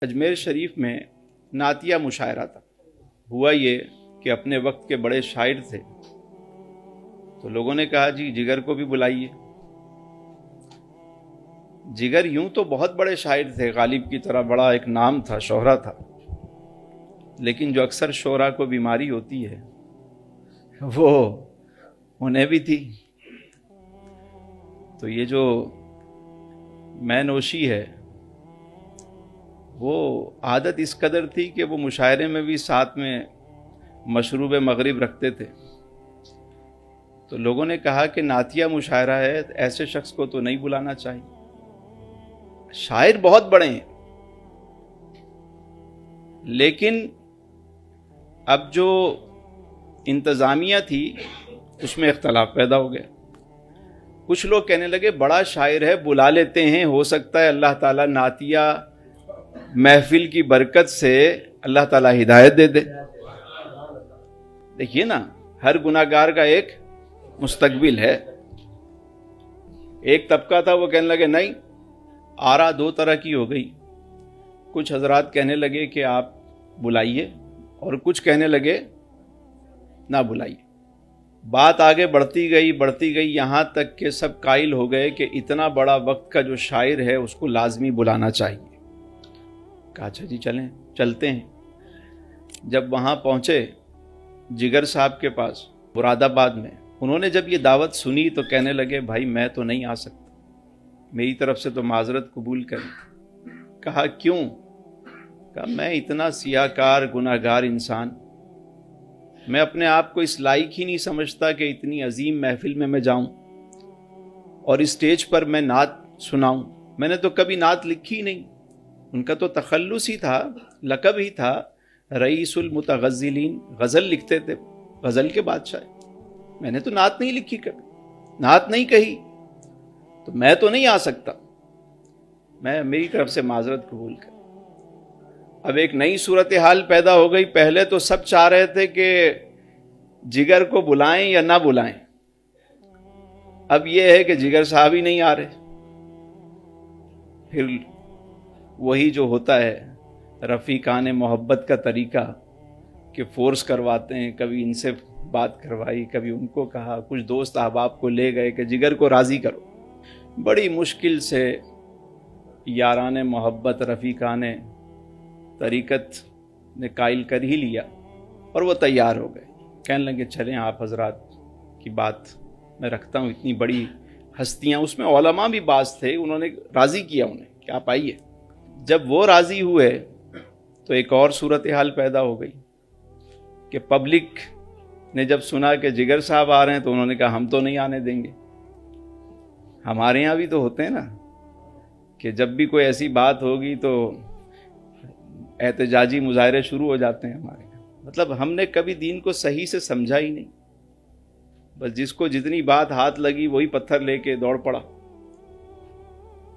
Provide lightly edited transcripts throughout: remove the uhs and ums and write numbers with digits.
اجمیر شریف میں نعتیہ مشاعرہ تھا۔ ہوا یہ کہ اپنے وقت کے بڑے شاعر تھے، تو لوگوں نے کہا جی جگر کو بھی بلائیے۔ جگر یوں تو بہت بڑے شاعر تھے، غالب کی طرح بڑا ایک نام تھا، شہرہ تھا، لیکن جو اکثر شعراء کو بیماری ہوتی ہے وہ انہیں بھی تھی۔ تو یہ جو میں نوشی ہے وہ عادت اس قدر تھی کہ وہ مشاعرے میں بھی ساتھ میں مشروب مغرب رکھتے تھے۔ تو لوگوں نے کہا کہ نعتیہ مشاعرہ ہے، ایسے شخص کو تو نہیں بلانا چاہیے۔ شاعر بہت بڑے ہیں، لیکن اب جو انتظامیہ تھی اس میں اختلاف پیدا ہو گیا۔ کچھ لوگ کہنے لگے بڑا شاعر ہے، بلا لیتے ہیں، ہو سکتا ہے اللہ تعالیٰ نعتیہ محفل کی برکت سے اللہ تعالیٰ ہدایت دے دے۔ دیکھیے نا، ہر گناہ گار کا ایک مستقبل ہے۔ ایک طبقہ تھا وہ کہنے لگے نہیں، آرا دو طرح کی ہو گئی۔ کچھ حضرات کہنے لگے کہ آپ بلائیے، اور کچھ کہنے لگے نہ بلائیے۔ بات آگے بڑھتی گئی یہاں تک کہ سب قائل ہو گئے کہ اتنا بڑا وقت کا جو شاعر ہے اس کو لازمی بلانا چاہیے۔ کہا اچھا جی چلتے ہیں۔ جب وہاں پہنچے جگر صاحب کے پاس مراد آباد میں، انہوں نے جب یہ دعوت سنی تو کہنے لگے بھائی میں تو نہیں آ سکتا، میری طرف سے تو معذرت قبول کریں۔ کہا کیوں؟ کہا میں اتنا سیاہ کار گناہ گار انسان، میں اپنے آپ کو اس لائق ہی نہیں سمجھتا کہ اتنی عظیم محفل میں جاؤں اور اسٹیج پر میں نعت سناؤں۔ میں نے تو کبھی نعت لکھی ہی نہیں۔ ان کا تو تخلص ہی تھا، لقب ہی تھا رئیس المتغزلین، غزل لکھتے تھے، غزل کے بادشاہ۔ میں نے تو نعت نہیں لکھی، کبھی نعت نہیں کہی، تو میں تو نہیں آ سکتا، میری طرف سے معذرت قبول کر۔ اب ایک نئی صورتحال پیدا ہو گئی۔ پہلے تو سب چاہ رہے تھے کہ جگر کو بلائیں یا نہ بلائیں، اب یہ ہے کہ جگر صاحب ہی نہیں آ رہے۔ پھر وہی جو ہوتا ہے رفیقان محبت کا طریقہ کہ فورس کرواتے ہیں، کبھی ان سے بات کروائی، کبھی ان کو کہا، کچھ دوست احباب کو لے گئے کہ جگر کو راضی کرو۔ بڑی مشکل سے یاران محبت رفیقان طریقت نے قائل کر ہی لیا اور وہ تیار ہو گئے۔ کہنے لگے چلیں آپ حضرات کی بات میں رکھتا ہوں، اتنی بڑی ہستیاں، اس میں علماء بھی بعض تھے، انہوں نے راضی کیا انہیں کہ آپ آئیے۔ جب وہ راضی ہوئے تو ایک اور صورتحال پیدا ہو گئی کہ پبلک نے جب سنا کہ جگر صاحب آ رہے ہیں تو انہوں نے کہا ہم تو نہیں آنے دیں گے۔ ہمارے یہاں بھی تو ہوتے ہیں نا کہ جب بھی کوئی ایسی بات ہوگی تو احتجاجی مظاہرے شروع ہو جاتے ہیں ہمارے یہاں۔ مطلب ہم نے کبھی دین کو صحیح سے سمجھا ہی نہیں، بس جس کو جتنی بات ہاتھ لگی وہی پتھر لے کے دوڑ پڑا۔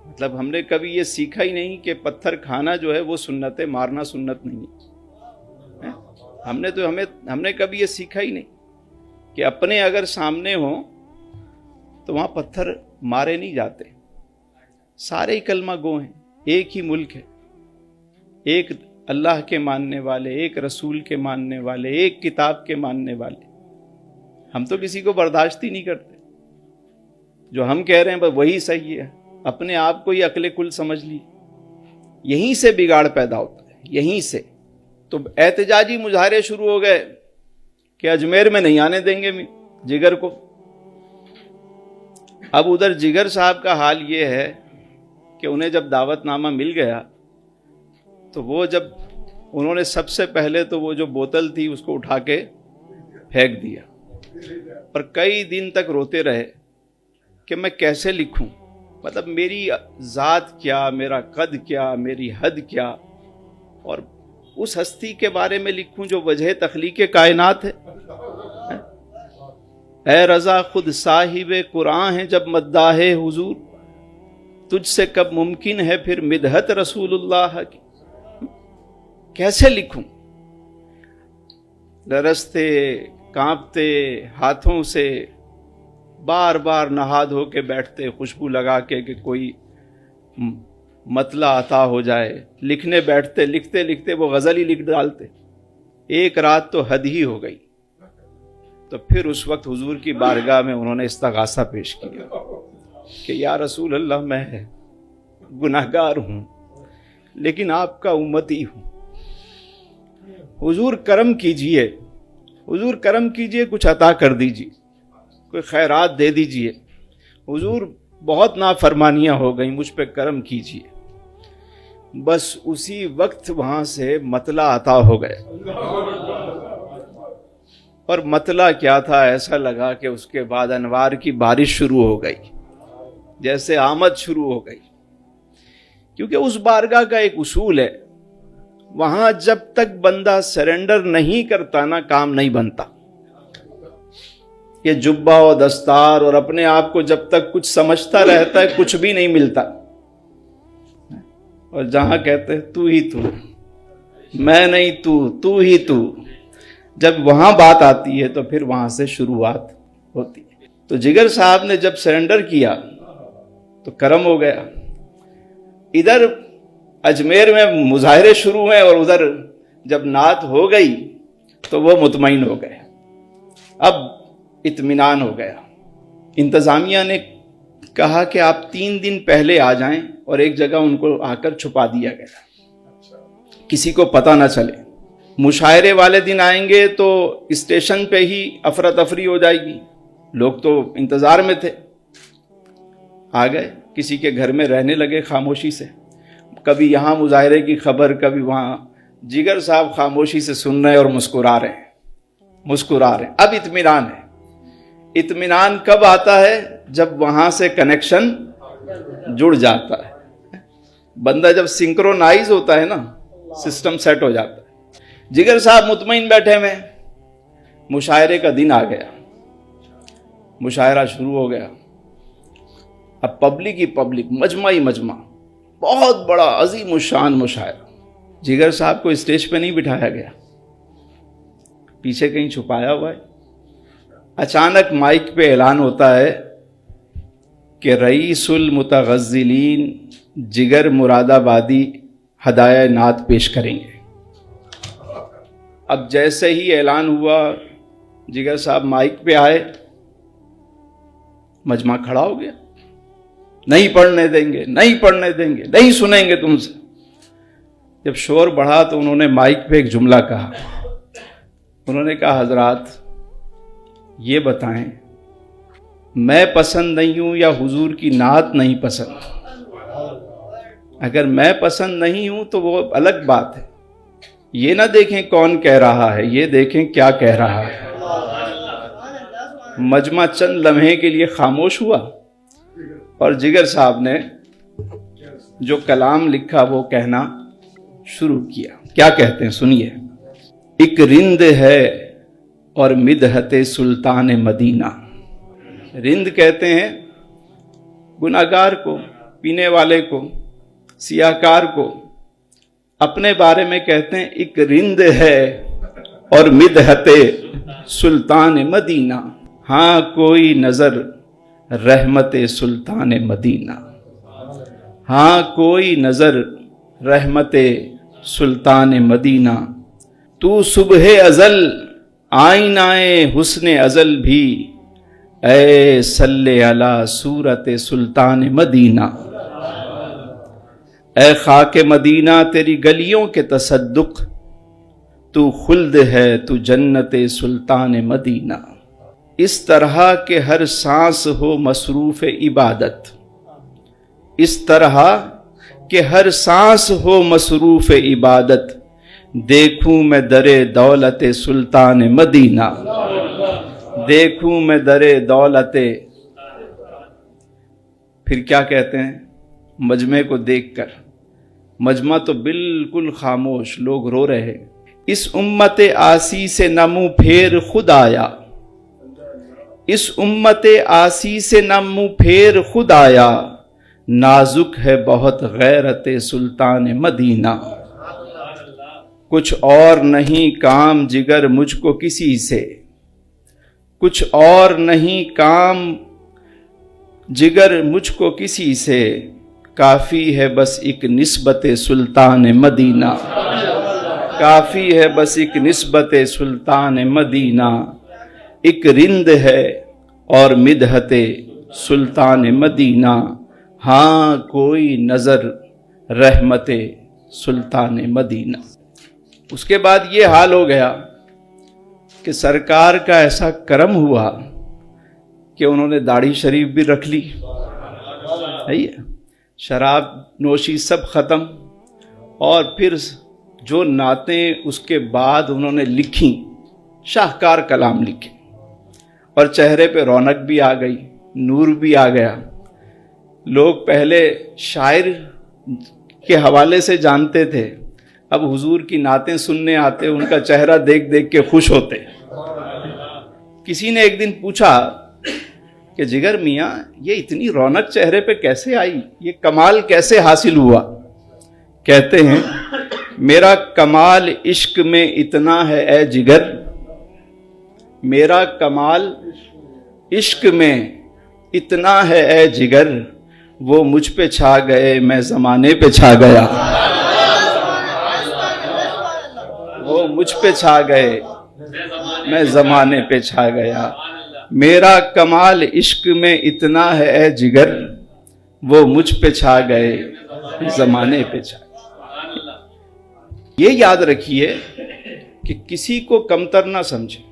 مطلب ہم نے کبھی یہ سیکھا ہی نہیں کہ پتھر کھانا جو ہے وہ سنت ہے، مارنا سنت نہیں ہے۔ ہم نے کبھی یہ سیکھا ہی نہیں کہ اپنے اگر سامنے ہوں تو وہاں پتھر مارے نہیں جاتے۔ سارے ہی کلمہ گو ہیں، ایک ہی ملک ہے، ایک اللہ کے ماننے والے، ایک رسول کے ماننے والے، ایک کتاب کے ماننے والے۔ ہم تو کسی کو برداشت ہی نہیں کرتے، جو ہم کہہ رہے ہیں بس وہی صحیح ہے، اپنے آپ کو ہی عقل کل سمجھ لی۔ یہیں سے بگاڑ پیدا ہوتا ہے، یہیں سے۔ تو احتجاجی مظاہرے شروع ہو گئے کہ اجمیر میں نہیں آنے دیں گے جگر کو۔ اب ادھر جگر صاحب کا حال یہ ہے کہ انہیں جب دعوت نامہ مل گیا تو وہ جب انہوں نے سب سے پہلے تو وہ جو بوتل تھی اس کو اٹھا کے پھینک دیا، اور کئی دن تک روتے رہے کہ میں کیسے لکھوں، مطلب میری ذات کیا، میرا قد کیا، میری حد کیا، اور اس ہستی کے بارے میں لکھوں جو وجہ تخلیق کائنات ہے۔ اے رضا خود صاحب قرآن ہے جب مداح حضور، تجھ سے کب ممکن ہے پھر مدحت رسول اللہ کی۔ کیسے لکھوں؟ لرزتے کانپتے ہاتھوں سے بار بار نہا دھو کے بیٹھتے، خوشبو لگا کے کہ کوئی مطلع عطا ہو جائے، لکھنے بیٹھتے، لکھتے لکھتے وہ غزل ہی لکھ ڈالتے۔ ایک رات تو حد ہی ہو گئی، تو پھر اس وقت حضور کی بارگاہ میں انہوں نے استغاثہ پیش کیا کہ یا رسول اللہ، میں گناہگار ہوں لیکن آپ کا امتی ہوں، حضور کرم کیجئے، حضور کرم کیجئے، کچھ عطا کر دیجئے، کوئی خیرات دے دیجئے، حضور بہت نافرمانیاں ہو گئیں، مجھ پہ کرم کیجئے۔ بس اسی وقت وہاں سے مطلع عطا ہو گیا، اور مطلع کیا تھا، ایسا لگا کہ اس کے بعد انوار کی بارش شروع ہو گئی، جیسے آمد شروع ہو گئی۔ کیونکہ اس بارگاہ کا ایک اصول ہے، وہاں جب تک بندہ سرنڈر نہیں کرتا نا، کام نہیں بنتا۔ یہ جبہ و دستار اور اپنے آپ کو جب تک کچھ سمجھتا رہتا ہے، کچھ بھی نہیں ملتا۔ اور جہاں کہتے ہیں تو ہی تو، میں نہیں تو ہی تو، جب وہاں بات آتی ہے تو پھر وہاں سے شروعات ہوتی ہے۔ تو جگر صاحب نے جب سرنڈر کیا تو کرم ہو گیا۔ ادھر اجمیر میں مظاہرے شروع ہوئے اور ادھر جب نعت ہو گئی تو وہ مطمئن ہو گئے، اب اطمینان ہو گیا۔ انتظامیہ نے کہا کہ آپ 3 دن پہلے آ جائیں، اور ایک جگہ ان کو آ کر چھپا دیا گیا، کسی کو پتہ نہ چلے۔ مشاعرے والے دن آئیں گے تو اسٹیشن پہ ہی افراتفری ہو جائے گی، لوگ تو انتظار میں تھے۔ آ گئے، کسی کے گھر میں رہنے لگے خاموشی سے، کبھی یہاں مظاہرے کی خبر، کبھی وہاں۔ جگر صاحب خاموشی سے سن رہے اور مسکرا رہے ہیں۔ اب اطمینان ہے۔ اطمینان کب آتا ہے؟ جب وہاں سے کنیکشن جڑ جاتا ہے، بندہ جب سنکرونائز ہوتا ہے نا، سسٹم سیٹ ہو جاتا ہے۔ جگر صاحب مطمئن بیٹھے میں، مشاعرے کا دن آ گیا، مشاعرہ شروع ہو گیا۔ اب پبلک ہی پبلک، مجمع ہی مجمع، بہت بڑا عظیم الشان مشاعرہ۔ جگر صاحب کو اسٹیج پہ نہیں بٹھایا گیا، پیچھے کہیں چھپایا ہوا ہے۔ اچانک مائک پہ اعلان ہوتا ہے کہ رئیس المتغزلین جگر مراد آبادی ہدایہ نعت پیش کریں گے۔ اب جیسے ہی اعلان ہوا، جگر صاحب مائک پہ آئے، مجمع کھڑا ہو گیا، نہیں پڑھنے دیں گے، نہیں پڑھنے دیں گے، نہیں سنیں گے تم سے۔ جب شور بڑھا تو انہوں نے مائک پہ ایک جملہ کہا، انہوں نے کہا حضرات یہ بتائیں میں پسند نہیں ہوں یا حضور کی نعت نہیں پسند؟ اگر میں پسند نہیں ہوں تو وہ الگ بات ہے، یہ نہ دیکھیں کون کہہ رہا ہے، یہ دیکھیں کیا کہہ رہا ہے۔ مجمع چند لمحے کے لیے خاموش ہوا، اور جگر صاحب نے جو کلام لکھا وہ کہنا شروع کیا۔ کیا کہتے ہیں سنیے۔ ایک رند ہے اور مدحت سلطان مدینہ۔ رند کہتے ہیں گناہگار کو، پینے والے کو، سیاہکار کو، اپنے بارے میں کہتے ہیں ایک رند ہے اور مدحت سلطان مدینہ، ہاں کوئی نظر رحمت سلطان مدینہ، ہاں کوئی نظر رحمت سلطان مدینہ۔ تو صبح ازل آئینہ حسن ازل بھی، اے صلی علی صورت سلطان مدینہ۔ اے خاک مدینہ تیری گلیوں کے تصدق، تو خلد ہے تو جنت سلطان مدینہ۔ اس طرح کہ ہر سانس ہو مصروف عبادت، اس طرح کہ ہر سانس ہو مصروف عبادت، دیکھوں میں در دولت سلطان مدینہ، دیکھوں میں در دولت۔ پھر کیا کہتے ہیں مجمع کو دیکھ کر؟ مجمع تو بالکل خاموش، لوگ رو رہے ہیں۔ اس امت آسی سے نہ منہ پھیر خود آیا، اس امت آسی سے نہ منہ پھیر خود آیا، نازک ہے بہت غیرت سلطان مدینہ۔ کچھ اور نہیں کام جگر مجھ کو کسی سے، کچھ اور نہیں کام جگر مجھ کو کسی سے، کافی ہے بس ایک نسبت سلطان مدینہ، کافی ہے بس ایک نسبت سلطان مدینہ، ایک رند ہے اور مدحت سلطان مدینہ، ہاں کوئی نظر رحمت سلطان مدینہ۔ اس کے بعد یہ حال ہو گیا کہ سرکار کا ایسا کرم ہوا کہ انہوں نے داڑھی شریف بھی رکھ لی، شراب نوشی سب ختم، اور پھر جو نعتیں اس کے بعد انہوں نے لکھی، شاہکار کلام لکھے، اور چہرے پہ رونق بھی آ گئی، نور بھی آ گیا۔ لوگ پہلے شاعر کے حوالے سے جانتے تھے، اب حضور کی نعتیں سننے آتے، ان کا چہرہ دیکھ دیکھ کے خوش ہوتے۔ کسی نے ایک دن پوچھا کہ جگر میاں یہ اتنی رونق چہرے پہ کیسے آئی، یہ کمال کیسے حاصل ہوا؟ کہتے ہیں میرا کمال عشق میں اتنا ہے اے جگر، میرا کمال عشق میں اتنا ہے اے جگر، وہ مجھ پہ چھا گئے میں زمانے پہ چھا گیا، وہ مجھ پہ چھا گئے میں زمانے پہ چھا گیا، میرا کمال عشق میں اتنا ہے اے جگر، وہ مجھ پہ چھا گئے زمانے پہ چھا گئے۔ یہ یاد رکھیے کہ کسی کو کمتر نہ سمجھے،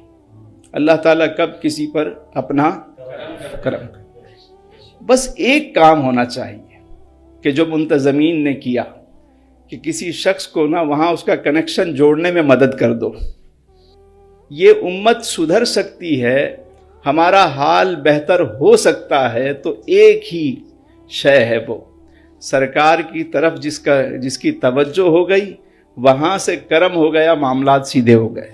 اللہ تعالیٰ کب کسی پر اپنا کرم کرے۔ بس ایک کام ہونا چاہیے کہ جو منتظمین نے کیا کہ کسی شخص کو نہ وہاں اس کا کنیکشن جوڑنے میں مدد کر دو۔ یہ امت سدھر سکتی ہے، ہمارا حال بہتر ہو سکتا ہے تو ایک ہی شے ہے، وہ سرکار کی طرف جس کی توجہ ہو گئی، وہاں سے کرم ہو گیا، معاملات سیدھے ہو گئے۔